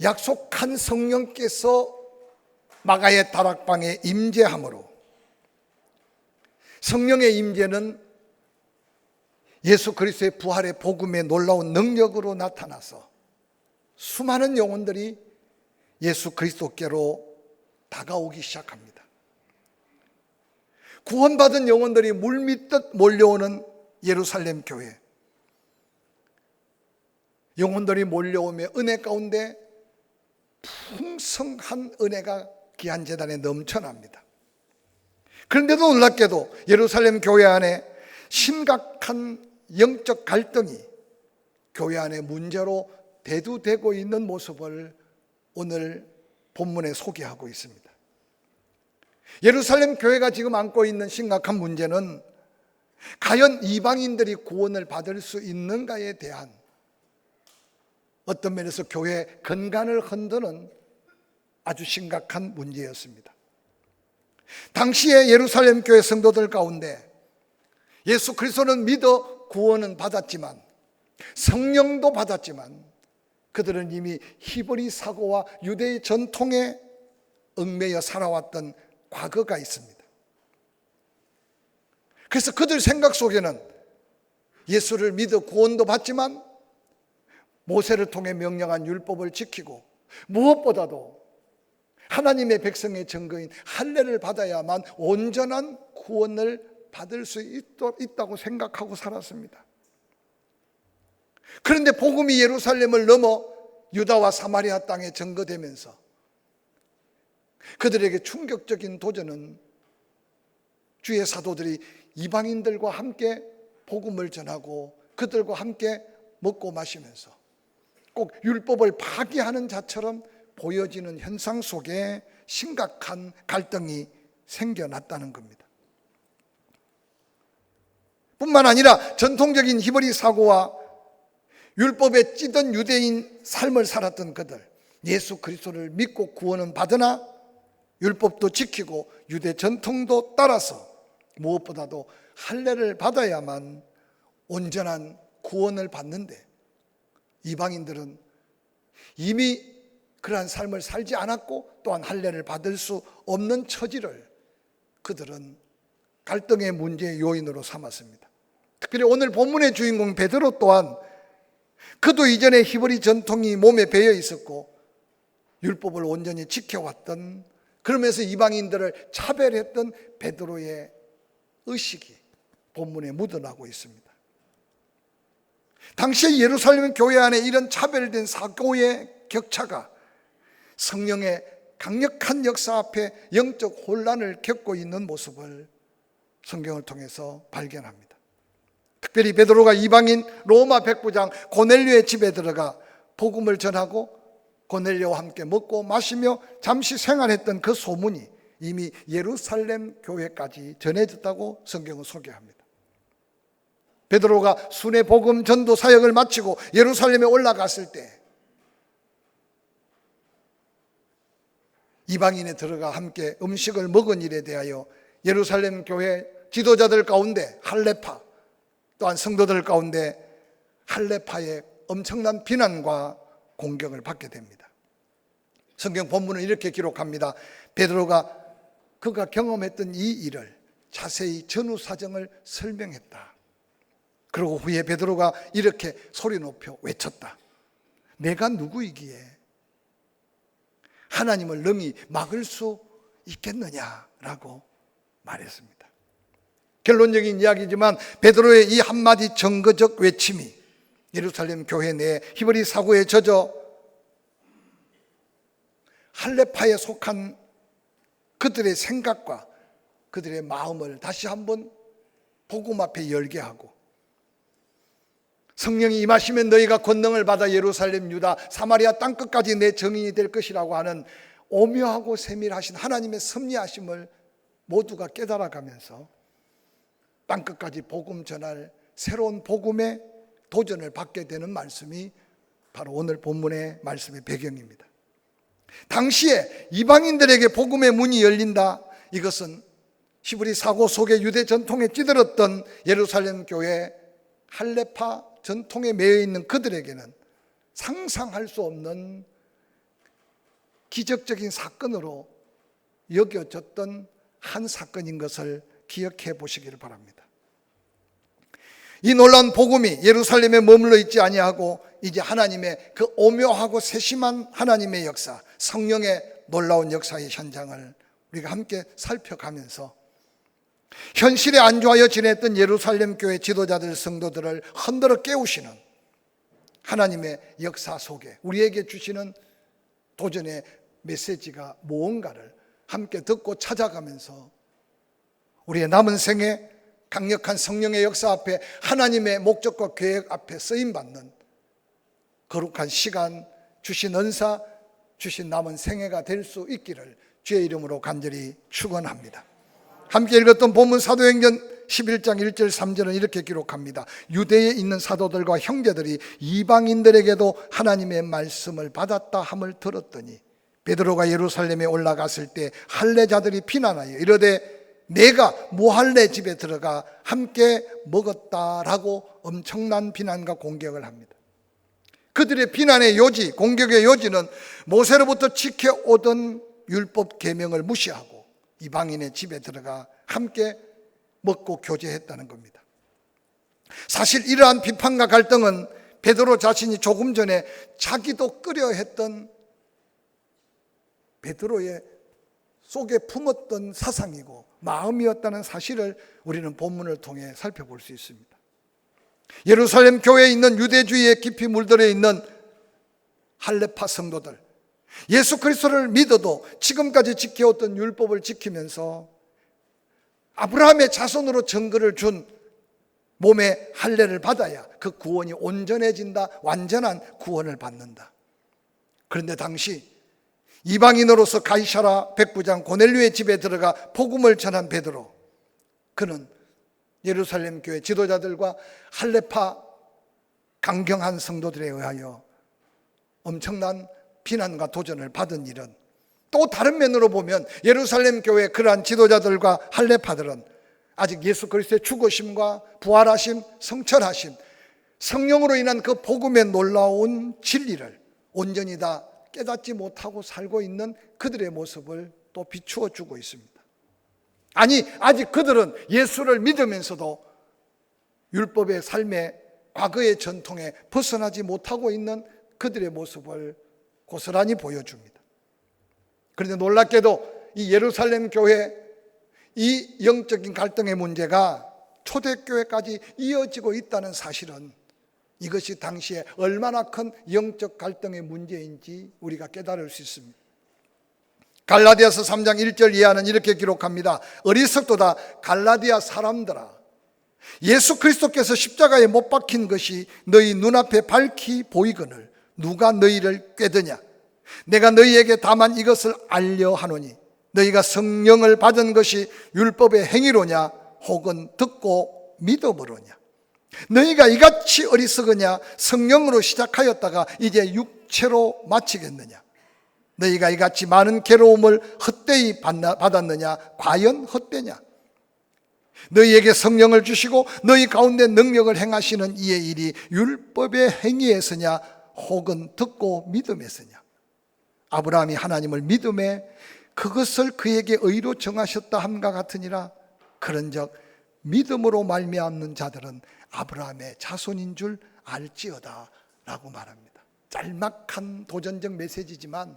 약속한 성령께서 마가의 다락방에 임재함으로, 성령의 임재는 예수 그리스도의 부활의 복음의 놀라운 능력으로 나타나서 수많은 영혼들이 예수 그리스도께로 다가오기 시작합니다. 구원받은 영혼들이 물밀듯 몰려오는 예루살렘 교회, 영혼들이 몰려오며 은혜 가운데 풍성한 은혜가 귀한 제단에 넘쳐납니다. 그런데도 놀랍게도 예루살렘 교회 안에 심각한 영적 갈등이 교회 안에 문제로 대두되고 있는 모습을 오늘 본문에 소개하고 있습니다. 예루살렘 교회가 지금 안고 있는 심각한 문제는 과연 이방인들이 구원을 받을 수 있는가에 대한 어떤 면에서 교회의 근간을 흔드는 아주 심각한 문제였습니다. 당시에 예루살렘 교회 성도들 가운데 예수 그리스도는 믿어 구원은 받았지만, 성령도 받았지만, 그들은 이미 히브리 사고와 유대의 전통에 얽매여 살아왔던 과거가 있습니다. 그래서 그들 생각 속에는 예수를 믿어 구원도 받지만 모세를 통해 명령한 율법을 지키고 무엇보다도 하나님의 백성의 증거인 할례를 받아야만 온전한 구원을 받을 수 있다고 생각하고 살았습니다. 그런데 복음이 예루살렘을 넘어 유다와 사마리아 땅에 전거되면서 그들에게 충격적인 도전은 주의 사도들이 이방인들과 함께 복음을 전하고 그들과 함께 먹고 마시면서 꼭 율법을 파기하는 자처럼 보여지는 현상 속에 심각한 갈등이 생겨났다는 겁니다. 뿐만 아니라 전통적인 히브리 사고와 율법에 찌든 유대인 삶을 살았던 그들, 예수 그리스도를 믿고 구원은 받으나 율법도 지키고 유대 전통도 따라서 무엇보다도 할례를 받아야만 온전한 구원을 받는데, 이방인들은 이미 그러한 삶을 살지 않았고 또한 할례를 받을 수 없는 처지를 그들은 갈등의 문제의 요인으로 삼았습니다. 특별히 오늘 본문의 주인공 베드로 또한 그도 이전에 히브리 전통이 몸에 배어 있었고 율법을 온전히 지켜왔던, 그러면서 이방인들을 차별했던 베드로의 의식이 본문에 묻어나고 있습니다. 당시 예루살렘 교회 안에 이런 차별된 사고의 격차가 성령의 강력한 역사 앞에 영적 혼란을 겪고 있는 모습을 성경을 통해서 발견합니다. 특별히 베드로가 이방인 로마 백부장 고넬료의 집에 들어가 복음을 전하고 고넬료와 함께 먹고 마시며 잠시 생활했던 그 소문이 이미 예루살렘 교회까지 전해졌다고 성경은 소개합니다. 베드로가 순회 복음 전도 사역을 마치고 예루살렘에 올라갔을 때 이방인에 들어가 함께 음식을 먹은 일에 대하여 예루살렘 교회 지도자들 가운데 할례파, 또한 성도들 가운데 할례파의 엄청난 비난과 공격을 받게 됩니다. 성경 본문은 이렇게 기록합니다. 베드로가 그가 경험했던 이 일을 자세히 전후 사정을 설명했다. 그리고 후에 베드로가 이렇게 소리 높여 외쳤다. 내가 누구이기에 하나님을 능히 막을 수 있겠느냐라고 말했습니다. 결론적인 이야기지만 베드로의 이 한마디 증거적 외침이 예루살렘 교회 내 히브리 사고에 젖어 할례파에 속한 그들의 생각과 그들의 마음을 다시 한번 복음 앞에 열게 하고, 성령이 임하시면 너희가 권능을 받아 예루살렘, 유다, 사마리아 땅끝까지 내 증인이 될 것이라고 하는 오묘하고 세밀하신 하나님의 섭리하심을 모두가 깨달아가면서 땅끝까지 복음 전할 새로운 복음의 도전을 받게 되는 말씀이 바로 오늘 본문의 말씀의 배경입니다. 당시에 이방인들에게 복음의 문이 열린다, 이것은 히브리 사고 속에 유대 전통에 찌들었던 예루살렘 교회 할례파 전통에 매여 있는 그들에게는 상상할 수 없는 기적적인 사건으로 여겨졌던 한 사건인 것을 기억해 보시기를 바랍니다. 이 놀라운 복음이 예루살렘에 머물러 있지 아니하고 이제 하나님의 그 오묘하고 세심한 하나님의 역사, 성령의 놀라운 역사의 현장을 우리가 함께 살펴가면서 현실에 안주하여 지냈던 예루살렘 교회 지도자들, 성도들을 흔들어 깨우시는 하나님의 역사 속에 우리에게 주시는 도전의 메시지가 무언가를 함께 듣고 찾아가면서 우리의 남은 생에 강력한 성령의 역사 앞에 하나님의 목적과 계획 앞에 쓰임받는 거룩한 시간, 주신 은사, 주신 남은 생애가 될 수 있기를 주의 이름으로 간절히 축원합니다. 함께 읽었던 본문 사도행전 11장 1절 3절은 이렇게 기록합니다. 유대에 있는 사도들과 형제들이 이방인들에게도 하나님의 말씀을 받았다 함을 들었더니 베드로가 예루살렘에 올라갔을 때 할례자들이 비난하여 이르되 내가 무할례 집에 들어가 함께 먹었다라고 엄청난 비난과 공격을 합니다. 그들의 비난의 요지, 공격의 요지는 모세로부터 지켜오던 율법 계명을 무시하고 이방인의 집에 들어가 함께 먹고 교제했다는 겁니다. 사실 이러한 비판과 갈등은 베드로 자신이 조금 전에 자기도 끓여 했던 베드로의 속에 품었던 사상이고 마음이었다는 사실을 우리는 본문을 통해 살펴볼 수 있습니다. 예루살렘 교회에 있는 유대주의에 깊이 물들어 있는 할례파 성도들, 예수 그리스도를 믿어도 지금까지 지켜왔던 율법을 지키면서 아브라함의 자손으로 증거를 준 몸의 할례를 받아야 그 구원이 온전해진다, 완전한 구원을 받는다. 그런데 당시 이방인으로서 가이사라 백부장 고넬료의 집에 들어가 복음을 전한 베드로, 그는 예루살렘 교회 지도자들과 할례파 강경한 성도들에 의하여 엄청난 비난과 도전을 받은 일은, 또 다른 면으로 보면 예루살렘 교회 그러한 지도자들과 할례파들은 아직 예수 그리스도의 죽으심과 부활하심, 성천하심, 성령으로 인한 그 복음의 놀라운 진리를 온전히 다 깨닫지 못하고 살고 있는 그들의 모습을 또 비추어 주고 있습니다. 아니, 아직 그들은 예수를 믿으면서도 율법의 삶의 과거의 전통에 벗어나지 못하고 있는 그들의 모습을 고스란히 보여줍니다. 그런데 놀랍게도 이 예루살렘 교회, 이 영적인 갈등의 문제가 초대교회까지 이어지고 있다는 사실은 이것이 당시에 얼마나 큰 영적 갈등의 문제인지 우리가 깨달을 수 있습니다. 갈라디아서 3장 1절 이하는 이렇게 기록합니다. 어리석도다 갈라디아 사람들아, 예수 그리스도께서 십자가에 못 박힌 것이 너희 눈앞에 밝히 보이거늘 누가 너희를 꾀드냐? 내가 너희에게 다만 이것을 알려 하노니 너희가 성령을 받은 것이 율법의 행위로냐 혹은 듣고 믿음으로냐? 너희가 이같이 어리석으냐? 성령으로 시작하였다가 이제 육체로 마치겠느냐? 너희가 이같이 많은 괴로움을 헛되이 받았느냐? 과연 헛되냐? 너희에게 성령을 주시고 너희 가운데 능력을 행하시는 이의 일이 율법의 행위에서냐 혹은 듣고 믿음에서냐? 아브라함이 하나님을 믿음에 그것을 그에게 의로 정하셨다 함과 같으니라. 그런즉 믿음으로 말미암는 자들은 아브라함의 자손인 줄 알지어다 라고 말합니다. 짤막한 도전적 메시지지만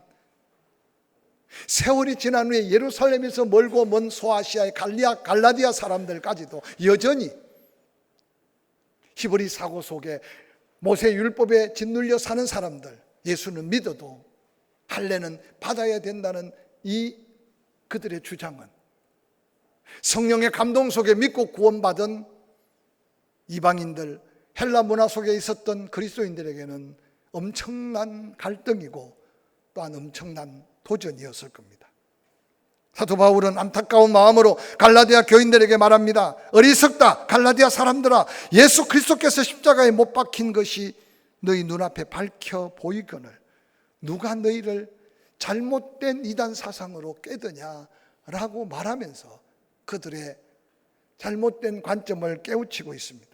세월이 지난 후에 예루살렘에서 멀고 먼 소아시아의 갈라디아 사람들까지도 여전히 히브리 사고 속에 모세 율법에 짓눌려 사는 사람들, 예수는 믿어도 할례는 받아야 된다는 이 그들의 주장은 성령의 감동 속에 믿고 구원받은 이방인들, 헬라 문화 속에 있었던 그리스도인들에게는 엄청난 갈등이고 또한 엄청난 도전이었을 겁니다. 사도 바울은 안타까운 마음으로 갈라디아 교인들에게 말합니다. 어리석다 갈라디아 사람들아, 예수 그리스도께서 십자가에 못 박힌 것이 너희 눈앞에 밝혀 보이거늘 누가 너희를 잘못된 이단 사상으로 꾀드냐라고 말하면서 그들의 잘못된 관점을 깨우치고 있습니다.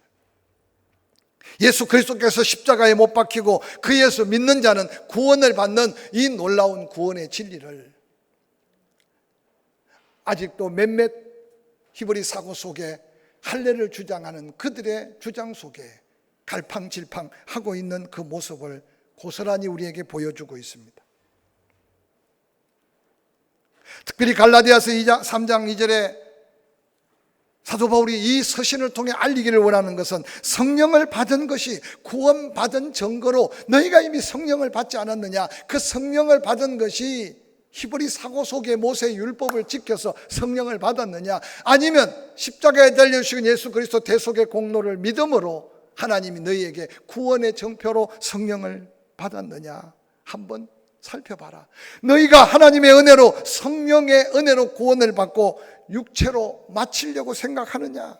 예수 그리스도께서 십자가에 못 박히고 그 예수 믿는 자는 구원을 받는 이 놀라운 구원의 진리를 아직도 몇몇 히브리 사고 속에 할례를 주장하는 그들의 주장 속에 갈팡질팡하고 있는 그 모습을 고스란히 우리에게 보여주고 있습니다. 특별히 갈라디아서 3장 2절에 사도 바울이 이 서신을 통해 알리기를 원하는 것은 성령을 받은 것이 구원받은 증거로 너희가 이미 성령을 받지 않았느냐, 그 성령을 받은 것이 히브리 사고 속의 모세의 율법을 지켜서 성령을 받았느냐, 아니면 십자가에 달려 죽은 예수 그리스도 대속의 공로를 믿음으로 하나님이 너희에게 구원의 정표로 성령을 받았느냐 한번 살펴봐라. 너희가 하나님의 은혜로, 성령의 은혜로 구원을 받고 육체로 마치려고 생각하느냐?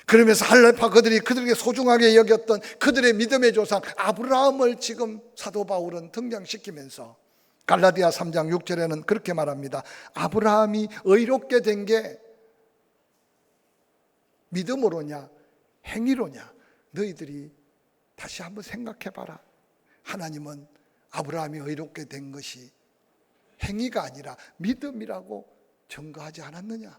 그러면서 할례파 그들에게 소중하게 여겼던 그들의 믿음의 조상 아브라함을 지금 사도 바울은 등장시키면서 갈라디아 3장 6절에는 그렇게 말합니다. 아브라함이 의롭게 된 게 믿음으로냐 행위로냐, 너희들이 다시 한번 생각해봐라. 하나님은 아브라함이 의롭게 된 것이 행위가 아니라 믿음이라고 증거하지 않았느냐?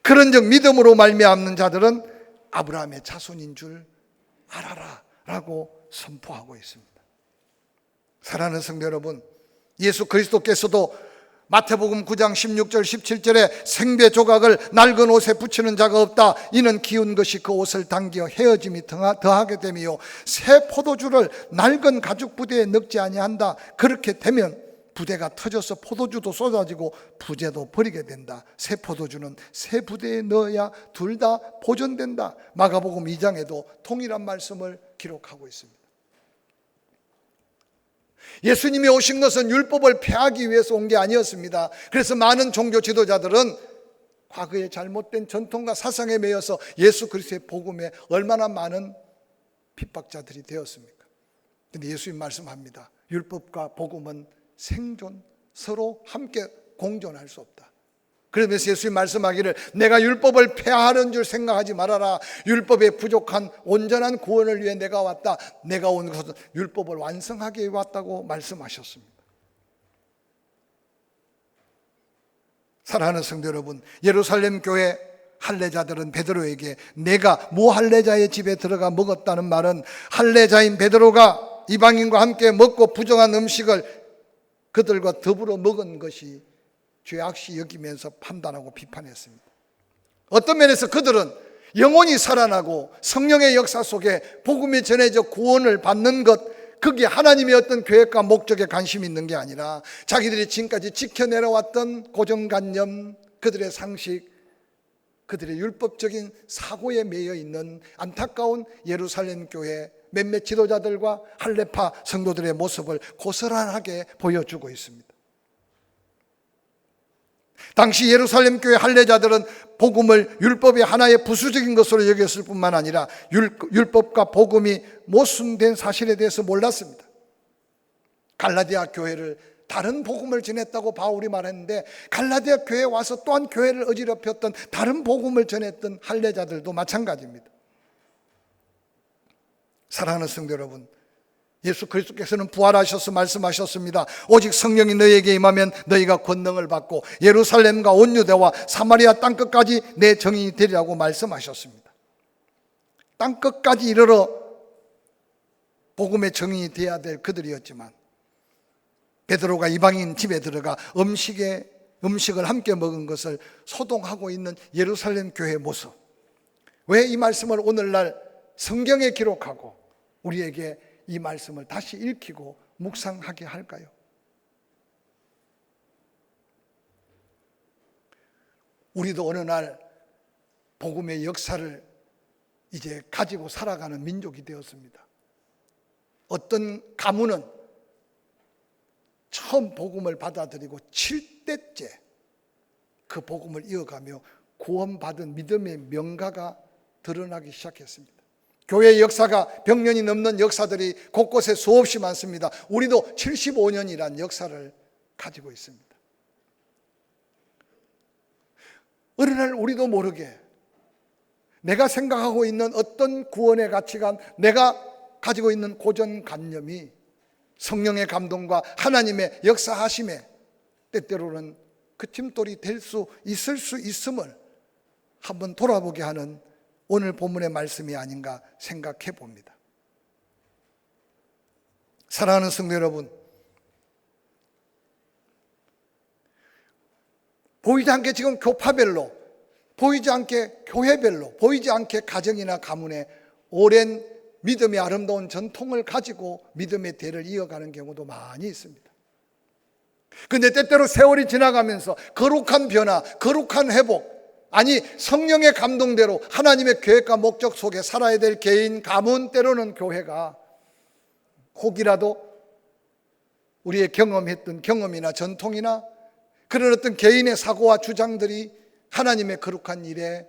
그런즉 믿음으로 말미암는 자들은 아브라함의 자손인 줄 알아라 라고 선포하고 있습니다. 사랑하는 성도 여러분, 예수 그리스도께서도 마태복음 9장 16절 17절에 생배 조각을 낡은 옷에 붙이는 자가 없다. 이는 기운 것이 그 옷을 당겨 헤어짐이 더하게 되며 새 포도주를 낡은 가죽 부대에 넣지 아니한다. 그렇게 되면 부대가 터져서 포도주도 쏟아지고 부재도 버리게 된다. 새 포도주는 새 부대에 넣어야 둘 다 보존된다. 마가복음 2장에도 동일한 말씀을 기록하고 있습니다. 예수님이 오신 것은 율법을 폐하기 위해서 온 게 아니었습니다. 그래서 많은 종교 지도자들은 과거의 잘못된 전통과 사상에 매여서 예수 그리스도의 복음에 얼마나 많은 핍박자들이 되었습니까? 그런데 예수님 말씀합니다. 율법과 복음은 생존, 서로 함께 공존할 수 없다. 그러면서 예수님 말씀하기를 내가 율법을 폐하는 줄 생각하지 말아라. 율법에 부족한 온전한 구원을 위해 내가 왔다. 내가 온 것은 율법을 완성하기 위해 왔다고 말씀하셨습니다. 사랑하는 성도 여러분, 예루살렘 교회 할례자들은 베드로에게 내가 무할례자의 집에 들어가 먹었다는 말은 할례자인 베드로가 이방인과 함께 먹고 부정한 음식을 그들과 더불어 먹은 것이 죄악시 여기면서 판단하고 비판했습니다. 어떤 면에서 그들은 영혼이 살아나고 성령의 역사 속에 복음이 전해져 구원을 받는 것, 그게 하나님의 어떤 계획과 목적에 관심이 있는 게 아니라 자기들이 지금까지 지켜내려왔던 고정관념, 그들의 상식, 그들의 율법적인 사고에 매여 있는 안타까운 예루살렘 교회 몇몇 지도자들과 할례파 성도들의 모습을 고스란하게 보여주고 있습니다. 당시 예루살렘 교회 할례자들은 복음을 율법의 하나의 부수적인 것으로 여겼을 뿐만 아니라 율법과 복음이 모순된 사실에 대해서 몰랐습니다. 갈라디아 교회를 다른 복음을 전했다고 바울이 말했는데 갈라디아 교회에 와서 또한 교회를 어지럽혔던 다른 복음을 전했던 할례자들도 마찬가지입니다. 사랑하는 성도 여러분, 예수 그리스도께서는 부활하셔서 말씀하셨습니다. 오직 성령이 너희에게 임하면 너희가 권능을 받고 예루살렘과 온 유대와 사마리아 땅끝까지 내 증인이 되리라고 말씀하셨습니다. 땅끝까지 이르러 복음의 증인이 되어야 될 그들이었지만 베드로가 이방인 집에 들어가 음식을 함께 먹은 것을 소동하고 있는 예루살렘 교회의 모습, 왜 이 말씀을 오늘날 성경에 기록하고 우리에게 이 말씀을 다시 읽히고 묵상하게 할까요? 우리도 어느 날 복음의 역사를 이제 가지고 살아가는 민족이 되었습니다. 어떤 가문은 처음 복음을 받아들이고 7대째 그 복음을 이어가며 구원받은 믿음의 명가가 드러나기 시작했습니다. 교회의 역사가 100년이 넘는 역사들이 곳곳에 수없이 많습니다. 우리도 75년이란 역사를 가지고 있습니다. 어느 날 우리도 모르게 내가 생각하고 있는 어떤 구원의 가치관, 내가 가지고 있는 고정관념이 성령의 감동과 하나님의 역사하심에 때때로는 그침돌이 될 수 있을 수 있음을 한번 돌아보게 하는 오늘 본문의 말씀이 아닌가 생각해 봅니다. 사랑하는 성도 여러분, 보이지 않게 지금 교파별로, 보이지 않게 교회별로, 보이지 않게 가정이나 가문에 오랜 믿음의 아름다운 전통을 가지고 믿음의 대를 이어가는 경우도 많이 있습니다. 그런데 때때로 세월이 지나가면서 거룩한 변화, 거룩한 회복, 아니 성령의 감동대로 하나님의 계획과 목적 속에 살아야 될 개인, 가문, 때로는 교회가 혹이라도 우리의 경험했던 경험이나 전통이나 그런 어떤 개인의 사고와 주장들이 하나님의 거룩한 일에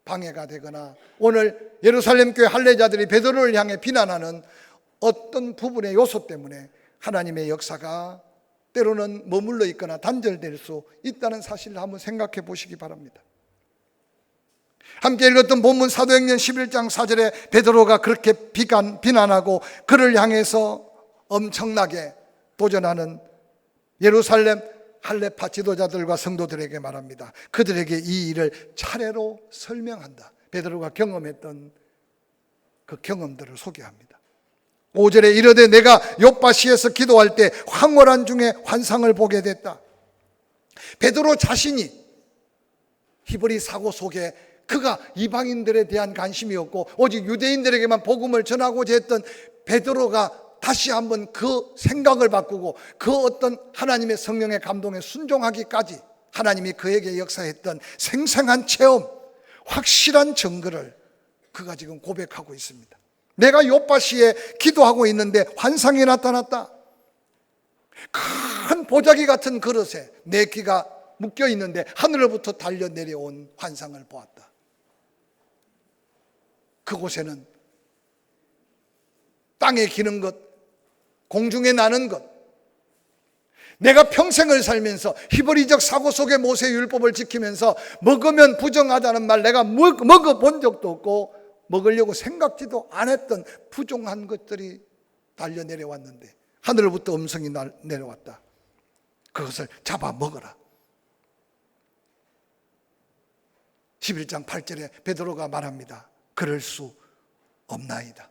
방해가 되거나, 오늘 예루살렘 교회 할례자들이 베드로를 향해 비난하는 어떤 부분의 요소 때문에 하나님의 역사가 때로는 머물러 있거나 단절될 수 있다는 사실을 한번 생각해 보시기 바랍니다. 함께 읽었던 본문 사도행전 11장 4절에 베드로가 그렇게 비난하고 그를 향해서 엄청나게 도전하는 예루살렘 할례파 지도자들과 성도들에게 말합니다. 그들에게 이 일을 차례로 설명한다. 베드로가 경험했던 그 경험들을 소개합니다. 5절에 이르되 내가 욥바시에서 기도할 때 황홀한 중에 환상을 보게 됐다. 베드로 자신이 히브리 사고 속에 그가 이방인들에 대한 관심이 없고 오직 유대인들에게만 복음을 전하고자 했던 베드로가 다시 한번 그 생각을 바꾸고 그 어떤 하나님의 성령의 감동에 순종하기까지 하나님이 그에게 역사했던 생생한 체험, 확실한 증거를 그가 지금 고백하고 있습니다. 내가 욥바시에 기도하고 있는데 환상이 나타났다. 큰 보자기 같은 그릇에 내 귀가 묶여 있는데 하늘로부터 달려 내려온 환상을 보았다. 그곳에는 땅에 기는 것, 공중에 나는 것, 내가 평생을 살면서 히브리적 사고 속의 모세의 율법을 지키면서 먹으면 부정하다는 말 내가 먹어본 적도 없고 먹으려고 생각지도 안 했던 부정한 것들이 달려 내려왔는데 하늘로부터 음성이 내려왔다. 그것을 잡아 먹어라. 11장 8절에 베드로가 말합니다. 그럴 수 없나이다.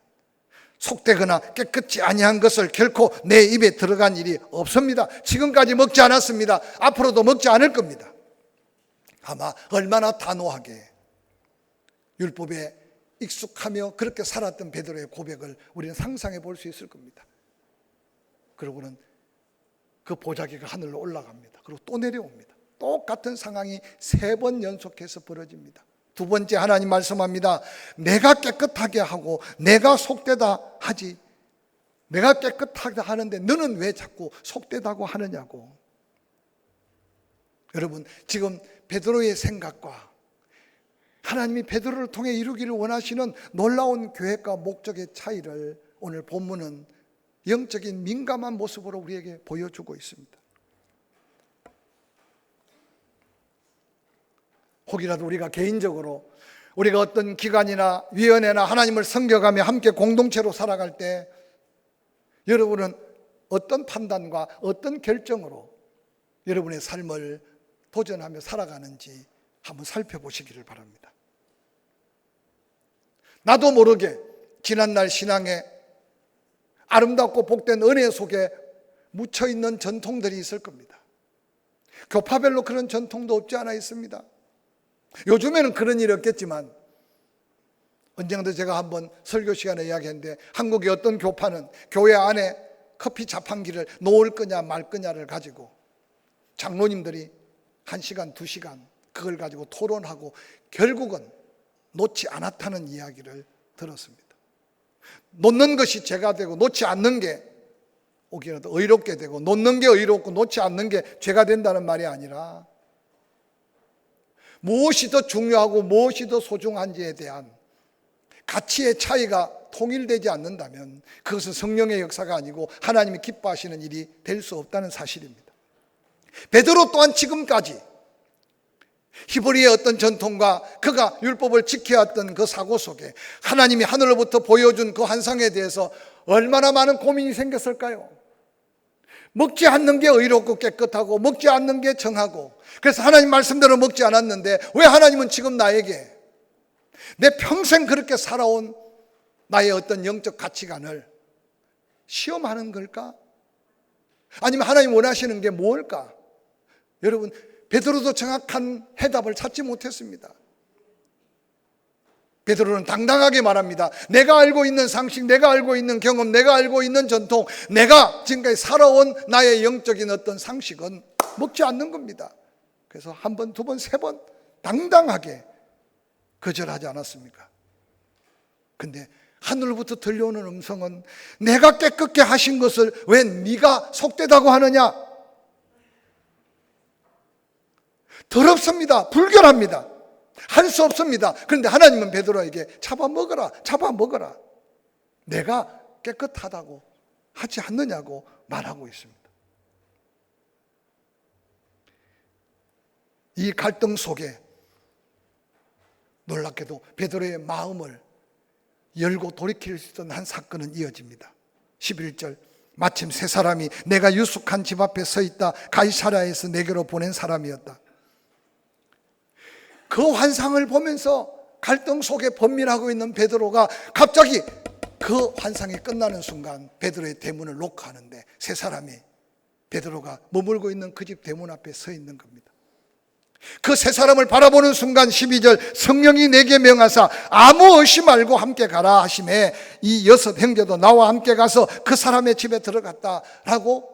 속되거나 깨끗지 아니한 것을 결코 내 입에 들어간 일이 없습니다. 지금까지 먹지 않았습니다. 앞으로도 먹지 않을 겁니다. 아마 얼마나 단호하게 율법에 익숙하며 그렇게 살았던 베드로의 고백을 우리는 상상해 볼 수 있을 겁니다. 그러고는 그 보자기가 하늘로 올라갑니다. 그리고 또 내려옵니다. 똑같은 상황이 3번 연속해서 벌어집니다. 두 번째 하나님 말씀합니다. 내가 깨끗하게 하고 내가 속되다 하지, 내가 깨끗하게 하는데 너는 왜 자꾸 속되다고 하느냐고. 여러분, 지금 베드로의 생각과 하나님이 베드로를 통해 이루기를 원하시는 놀라운 계획과 목적의 차이를 오늘 본문은 영적인 민감한 모습으로 우리에게 보여주고 있습니다. 혹이라도 우리가 개인적으로 우리가 어떤 기관이나 위원회나 하나님을 섬겨가며 함께 공동체로 살아갈 때 여러분은 어떤 판단과 어떤 결정으로 여러분의 삶을 도전하며 살아가는지 한번 살펴보시기를 바랍니다. 나도 모르게 지난날 신앙에 아름답고 복된 은혜 속에 묻혀있는 전통들이 있을 겁니다. 교파별로 그런 전통도 없지 않아 있습니다. 요즘에는 그런 일이 없겠지만 언젠가도 제가 한번 설교 시간에 이야기했는데 한국의 어떤 교파는 교회 안에 커피 자판기를 놓을 거냐 말 거냐를 가지고 장로님들이 1시간, 2시간 그걸 가지고 토론하고 결국은 놓지 않았다는 이야기를 들었습니다. 놓는 것이 죄가 되고 놓지 않는 게 오히려도 의롭게 되고 놓는 게 의롭고 놓지 않는 게 죄가 된다는 말이 아니라 무엇이 더 중요하고 무엇이 더 소중한지에 대한 가치의 차이가 통일되지 않는다면 그것은 성령의 역사가 아니고 하나님이 기뻐하시는 일이 될 수 없다는 사실입니다. 베드로 또한 지금까지 히브리의 어떤 전통과 그가 율법을 지켜야 했던 그 사고 속에 하나님이 하늘로부터 보여준 그 환상에 대해서 얼마나 많은 고민이 생겼을까요? 먹지 않는 게 의롭고 깨끗하고 먹지 않는 게 정하고, 그래서 하나님 말씀대로 먹지 않았는데 왜 하나님은 지금 나에게 내 평생 그렇게 살아온 나의 어떤 영적 가치관을 시험하는 걸까? 아니면 하나님 원하시는 게 뭘까? 여러분, 베드로도 정확한 해답을 찾지 못했습니다. 베드로는 당당하게 말합니다. 내가 알고 있는 상식, 내가 알고 있는 경험, 내가 알고 있는 전통, 내가 지금까지 살아온 나의 영적인 어떤 상식은 먹지 않는 겁니다. 그래서 한 번, 두 번, 세 번 당당하게 거절하지 않았습니까? 근데 하늘로부터 들려오는 음성은 내가 깨끗게 하신 것을 왜 네가 속되다고 하느냐? 더럽습니다. 불결합니다. 할 수 없습니다. 그런데 하나님은 베드로에게 잡아먹어라. 내가 깨끗하다고 하지 않느냐고 말하고 있습니다. 이 갈등 속에 놀랍게도 베드로의 마음을 열고 돌이킬 수 있던 한 사건은 이어집니다. 11절, 마침 세 사람이 내가 유숙한 집 앞에 서 있다 가이사랴에서 내게로 보낸 사람이었다. 그 환상을 보면서 갈등 속에 번민하고 있는 베드로가 갑자기 그 환상이 끝나는 순간 베드로의 대문을 노크하는데 세 사람이 베드로가 머물고 있는 그 집 대문 앞에 서 있는 겁니다. 그 세 사람을 바라보는 순간 12절, 성령이 내게 명하사 아무 의심 말고 함께 가라 하심에 이 6 형제도 나와 함께 가서 그 사람의 집에 들어갔다라고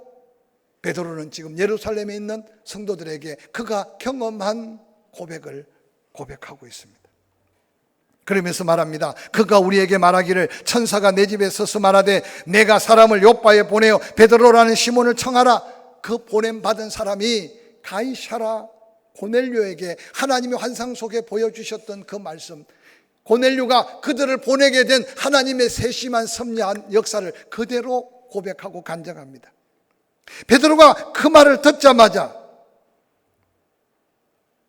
베드로는 지금 예루살렘에 있는 성도들에게 그가 경험한 고백을 고백하고 있습니다. 그러면서 말합니다. 그가 우리에게 말하기를 천사가 내 집에 서서 말하되 내가 사람을 요빠에 보내어 베드로라는 시몬을 청하라. 그 보냄받은 사람이 가이사랴 고넬료에게 하나님의 환상 속에 보여주셨던 그 말씀, 고넬료가 그들을 보내게 된 하나님의 세심한 섭리한 역사를 그대로 고백하고 간증합니다. 베드로가 그 말을 듣자마자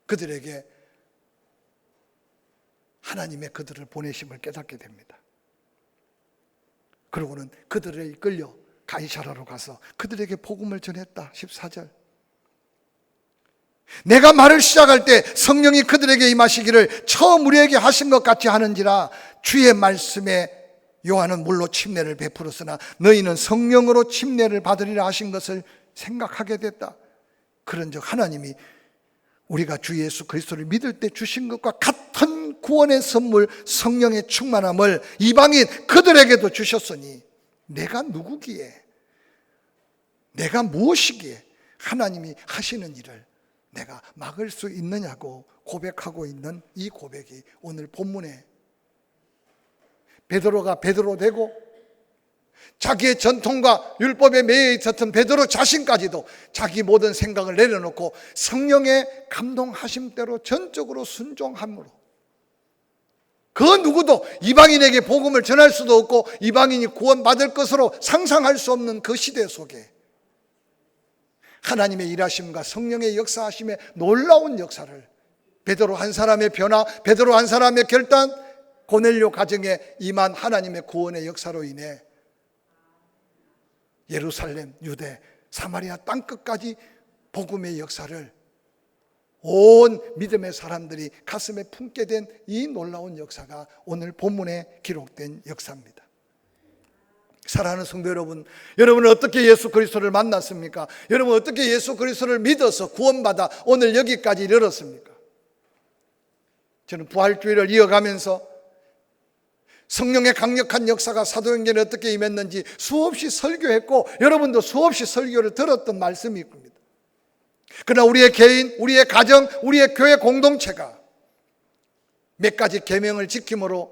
그들에게 하나님의 그들을 보내심을 깨닫게 됩니다. 그러고는 그들을 이끌려 가이사랴로 가서 그들에게 복음을 전했다. 14절, 내가 말을 시작할 때 성령이 그들에게 임하시기를 처음 우리에게 하신 것 같이 하는지라. 주의 말씀에 요한은 물로 침례를 베풀었으나 너희는 성령으로 침례를 받으리라 하신 것을 생각하게 됐다. 그런즉 하나님이 우리가 주 예수 그리스도를 믿을 때 주신 것과 같은 구원의 선물 성령의 충만함을 이방인 그들에게도 주셨으니 내가 누구기에, 내가 무엇이기에 하나님이 하시는 일을 내가 막을 수 있느냐고 고백하고 있는 이 고백이 오늘 본문에 베드로가 베드로 되고 자기의 전통과 율법에 매여 있었던 베드로 자신까지도 자기 모든 생각을 내려놓고 성령의 감동하심대로 전적으로 순종함으로 그 누구도 이방인에게 복음을 전할 수도 없고 이방인이 구원받을 것으로 상상할 수 없는 그 시대 속에 하나님의 일하심과 성령의 역사하심의 놀라운 역사를 베드로 한 사람의 변화, 베드로 한 사람의 결단, 고넬료 가정에 임한 하나님의 구원의 역사로 인해 예루살렘, 유대, 사마리아 땅끝까지 복음의 역사를 온 믿음의 사람들이 가슴에 품게 된 이 놀라운 역사가 오늘 본문에 기록된 역사입니다. 사랑하는 성도 여러분, 여러분은 어떻게 예수 그리스도를 만났습니까? 여러분 어떻게 예수 그리스도를 믿어서 구원받아 오늘 여기까지 이르렀습니까? 저는 부활주의를 이어가면서 성령의 강력한 역사가 사도행전에 어떻게 임했는지 수없이 설교했고 여러분도 수없이 설교를 들었던 말씀이 있습니다. 그러나 우리의 개인, 우리의 가정, 우리의 교회 공동체가 몇 가지 계명을 지킴으로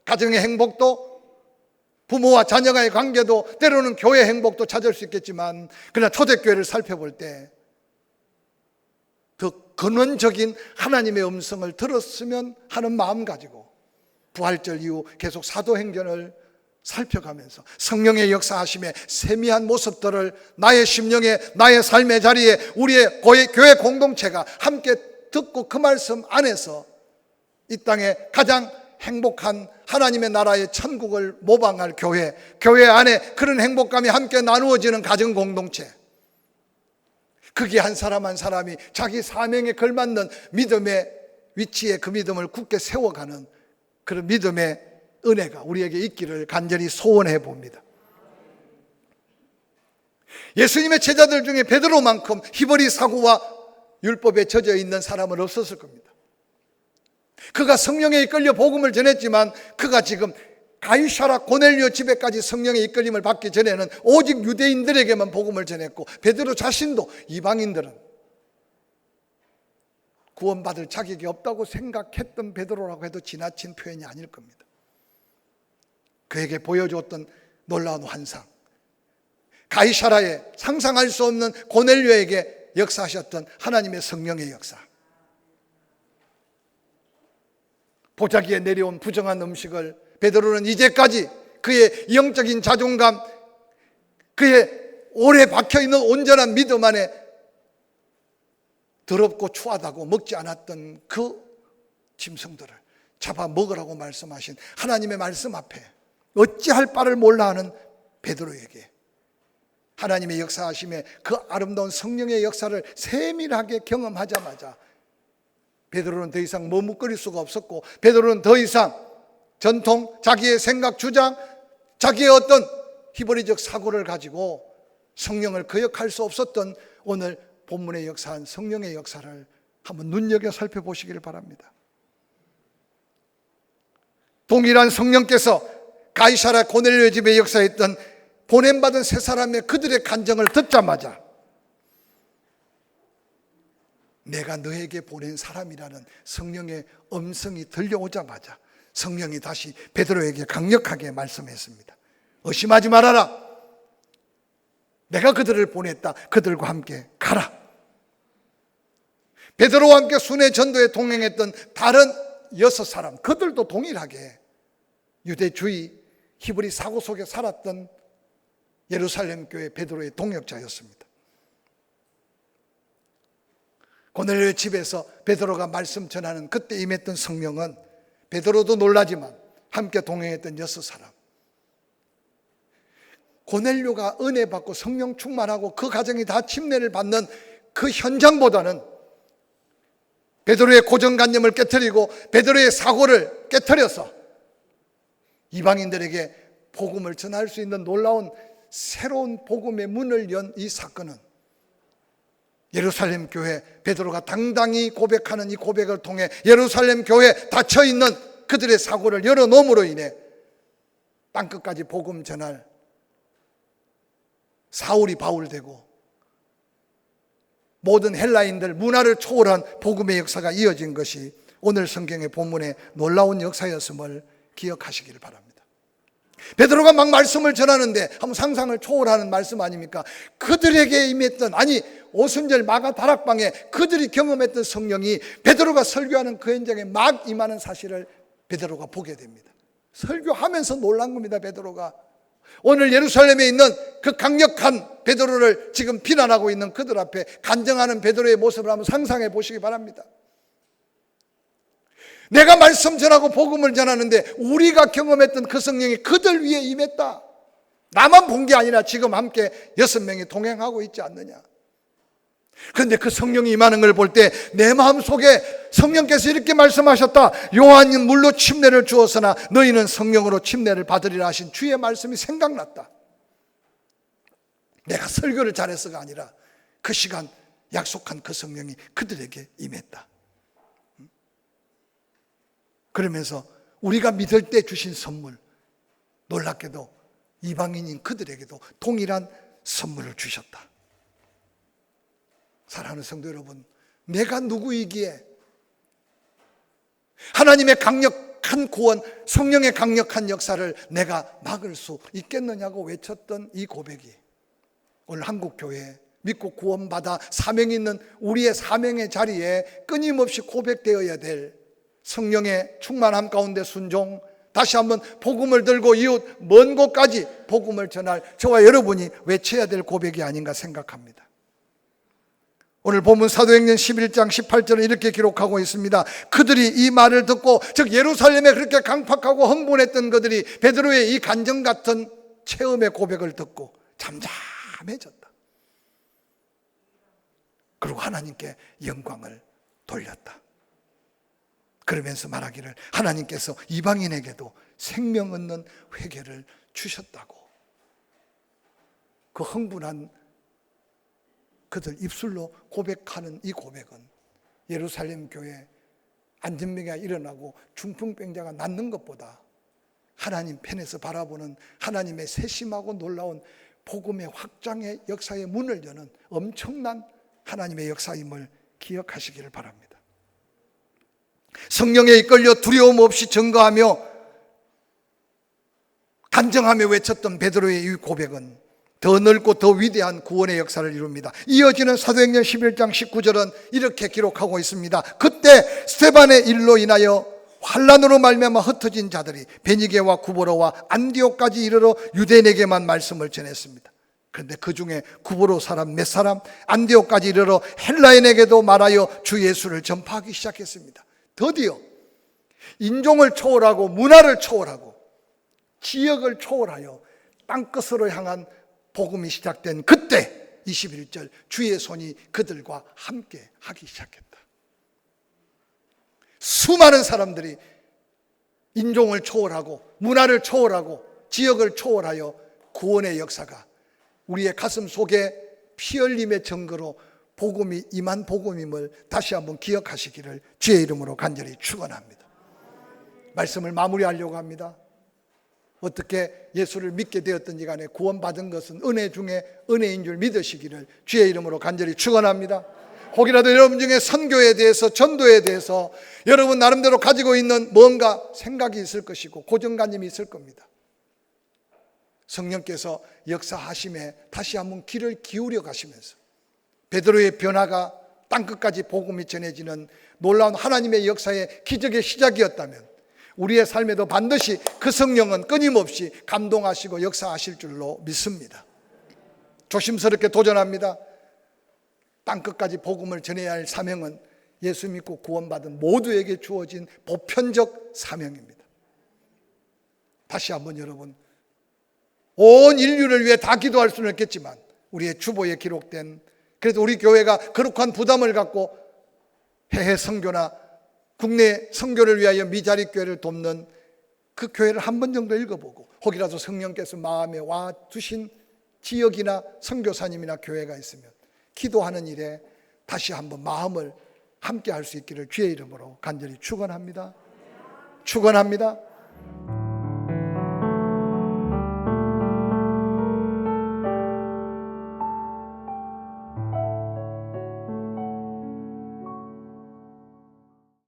가정의 행복도 부모와 자녀와의 관계도 때로는 교회 행복도 찾을 수 있겠지만 그러나 초대교회를 살펴볼 때 더 근원적인 하나님의 음성을 들었으면 하는 마음 가지고 부활절 이후 계속 사도행전을 살펴가면서 성령의 역사하심의 세미한 모습들을 나의 심령에 나의 삶의 자리에 우리의 교회 공동체가 함께 듣고 그 말씀 안에서 이 땅에 가장 행복한 하나님의 나라의 천국을 모방할 교회, 교회 안에 그런 행복감이 함께 나누어지는 가정 공동체, 거기에 한 사람 한 사람이 자기 사명에 걸맞는 믿음의 위치에 그 믿음을 굳게 세워가는 그런 믿음의 은혜가 우리에게 있기를 간절히 소원해 봅니다. 예수님의 제자들 중에 베드로만큼 히브리 사고와 율법에 젖어 있는 사람은 없었을 겁니다. 그가 성령에 이끌려 복음을 전했지만 그가 지금 가이사라 고넬료 집에까지 성령의 이끌림을 받기 전에는 오직 유대인들에게만 복음을 전했고, 베드로 자신도 이방인들은 구원받을 자격이 없다고 생각했던 베드로라고 해도 지나친 표현이 아닐 겁니다. 그에게 보여주었던 놀라운 환상, 가이사라에 상상할 수 없는 고넬료에게 역사하셨던 하나님의 성령의 역사, 보자기에 내려온 부정한 음식을 베드로는 이제까지 그의 영적인 자존감, 그의 오래 박혀있는 온전한 믿음 안에 더럽고 추하다고 먹지 않았던 그 짐승들을 잡아 먹으라고 말씀하신 하나님의 말씀 앞에 어찌할 바를 몰라 하는 베드로에게 하나님의 역사하심에 그 아름다운 성령의 역사를 세밀하게 경험하자마자 베드로는 더 이상 머뭇거릴 수가 없었고, 베드로는 더 이상 전통, 자기의 생각, 주장, 자기의 어떤 히브리적 사고를 가지고 성령을 거역할 수 없었던 오늘 본문에 역사한 성령의 역사를 한번 눈여겨 살펴보시기를 바랍니다. 동일한 성령께서 가이사라 고넬료 집에 역사했던 보냄받은 세 사람의 그들의 간증을 듣자마자 내가 너에게 보낸 사람이라는 성령의 음성이 들려오자마자 성령이 다시 베드로에게 강력하게 말씀했습니다. 의심하지 말아라. 내가 그들을 보냈다. 그들과 함께 가라. 베드로와 함께 순회 전도에 동행했던 다른 6사람, 그들도 동일하게 유대주의 히브리 사고 속에 살았던 예루살렘 교회 베드로의 동역자였습니다. 고넬료의 집에서 베드로가 말씀 전하는 그때 임했던 성령은 베드로도 놀라지만 함께 동행했던 6사람, 고넬료가 은혜 받고 성령 충만하고 그 가정이 다 침례를 받는 그 현장보다는 베드로의 고정관념을 깨트리고 베드로의 사고를 깨트려서 이방인들에게 복음을 전할 수 있는 놀라운 새로운 복음의 문을 연 이 사건은 예루살렘 교회, 베드로가 당당히 고백하는 이 고백을 통해 예루살렘 교회에 닫혀있는 그들의 사고를 열어놓음으로 인해 땅끝까지 복음 전할 사울이 바울되고 모든 헬라인들 문화를 초월한 복음의 역사가 이어진 것이 오늘 성경의 본문의 놀라운 역사였음을 기억하시기를 바랍니다. 베드로가 막 말씀을 전하는데 한번 상상을 초월하는 말씀 아닙니까? 그들에게 임했던, 아니 오순절 마가 다락방에 그들이 경험했던 성령이 베드로가 설교하는 그 현장에 막 임하는 사실을 베드로가 보게 됩니다. 설교하면서 놀란 겁니다. 베드로가 오늘 예루살렘에 있는 그 강력한 베드로를 지금 비난하고 있는 그들 앞에 간증하는 베드로의 모습을 한번 상상해 보시기 바랍니다. 내가 말씀 전하고 복음을 전하는데 우리가 경험했던 그 성령이 그들 위에 임했다. 나만 본 게 아니라 지금 함께 6명이 동행하고 있지 않느냐. 그런데 그 성령이 임하는 걸 볼 때 내 마음속에 성령께서 이렇게 말씀하셨다. 요한은 물로 침례를 주었으나 너희는 성령으로 침례를 받으리라 하신 주의 말씀이 생각났다. 내가 설교를 잘해서가 아니라 그 시간 약속한 그 성령이 그들에게 임했다. 그러면서 우리가 믿을 때 주신 선물, 놀랍게도 이방인인 그들에게도 동일한 선물을 주셨다. 사랑하는 성도 여러분, 내가 누구이기에 하나님의 강력한 구원, 성령의 강력한 역사를 내가 막을 수 있겠느냐고 외쳤던 이 고백이 오늘 한국교회에 믿고 구원받아 사명이 있는 우리의 사명의 자리에 끊임없이 고백되어야 될 성령의 충만함 가운데 순종, 다시 한번 복음을 들고 이웃 먼 곳까지 복음을 전할 저와 여러분이 외쳐야 될 고백이 아닌가 생각합니다. 오늘 본문 사도행전 11장 18절은 이렇게 기록하고 있습니다. 그들이 이 말을 듣고, 즉 예루살렘에 그렇게 강팍하고 흥분했던 그들이 베드로의 이 간정 같은 체험의 고백을 듣고 잠잠해졌다. 그리고 하나님께 영광을 돌렸다. 그러면서 말하기를 하나님께서 이방인에게도 생명 얻는 회개를 주셨다고. 그 흥분한 그들 입술로 고백하는 이 고백은 예루살렘 교회 안전병이 일어나고 중풍병자가 낫는 것보다 하나님 편에서 바라보는 하나님의 세심하고 놀라운 복음의 확장의 역사의 문을 여는 엄청난 하나님의 역사임을 기억하시기를 바랍니다. 성령에 이끌려 두려움 없이 증거하며 간증하며 외쳤던 베드로의 이 고백은 더 넓고 더 위대한 구원의 역사를 이룹니다. 이어지는 사도행전 11장 19절은 이렇게 기록하고 있습니다. 그때 스데반의 일로 인하여 환난으로 말미암아 흩어진 자들이 베니게와 구브로와 안디옥까지 이르러 유대인에게만 말씀을 전했습니다. 그런데 그 중에 구브로 사람 몇 사람, 안디옥까지 이르러 헬라인에게도 말하여 주 예수를 전파하기 시작했습니다. 드디어 인종을 초월하고 문화를 초월하고 지역을 초월하여 땅끝으로 향한 복음이 시작된 그때 21절 주의 손이 그들과 함께 하기 시작했다. 수많은 사람들이 인종을 초월하고 문화를 초월하고 지역을 초월하여 구원의 역사가 우리의 가슴 속에 피 흘림의 증거로 복음이 임한 복음임을 다시 한번 기억하시기를 주의 이름으로 간절히 축원합니다. 말씀을 마무리하려고 합니다. 어떻게 예수를 믿게 되었든지 간에 구원받은 것은 은혜 중에 은혜인 줄 믿으시기를 주의 이름으로 간절히 축원합니다. 혹이라도 여러분 중에 선교에 대해서 전도에 대해서 여러분 나름대로 가지고 있는 뭔가 생각이 있을 것이고 고정관념이 있을 겁니다. 성령께서 역사하심에 다시 한번 귀를 기울여 가시면서 베드로의 변화가 땅끝까지 복음이 전해지는 놀라운 하나님의 역사의 기적의 시작이었다면 우리의 삶에도 반드시 그 성령은 끊임없이 감동하시고 역사하실 줄로 믿습니다. 조심스럽게 도전합니다. 땅끝까지 복음을 전해야 할 사명은 예수 믿고 구원받은 모두에게 주어진 보편적 사명입니다. 다시 한번 여러분, 온 인류를 위해 다 기도할 수는 없겠지만 우리의 주보에 기록된, 그래도 우리 교회가 거룩한 부담을 갖고 해외 선교나 국내 선교를 위하여 미자립 교회를 돕는 그 교회를 한 번 정도 읽어보고 혹이라도 성령께서 마음에 와 두신 지역이나 선교사님이나 교회가 있으면 기도하는 일에 다시 한번 마음을 함께 할 수 있기를 주의 이름으로 간절히 축원합니다. 축원합니다.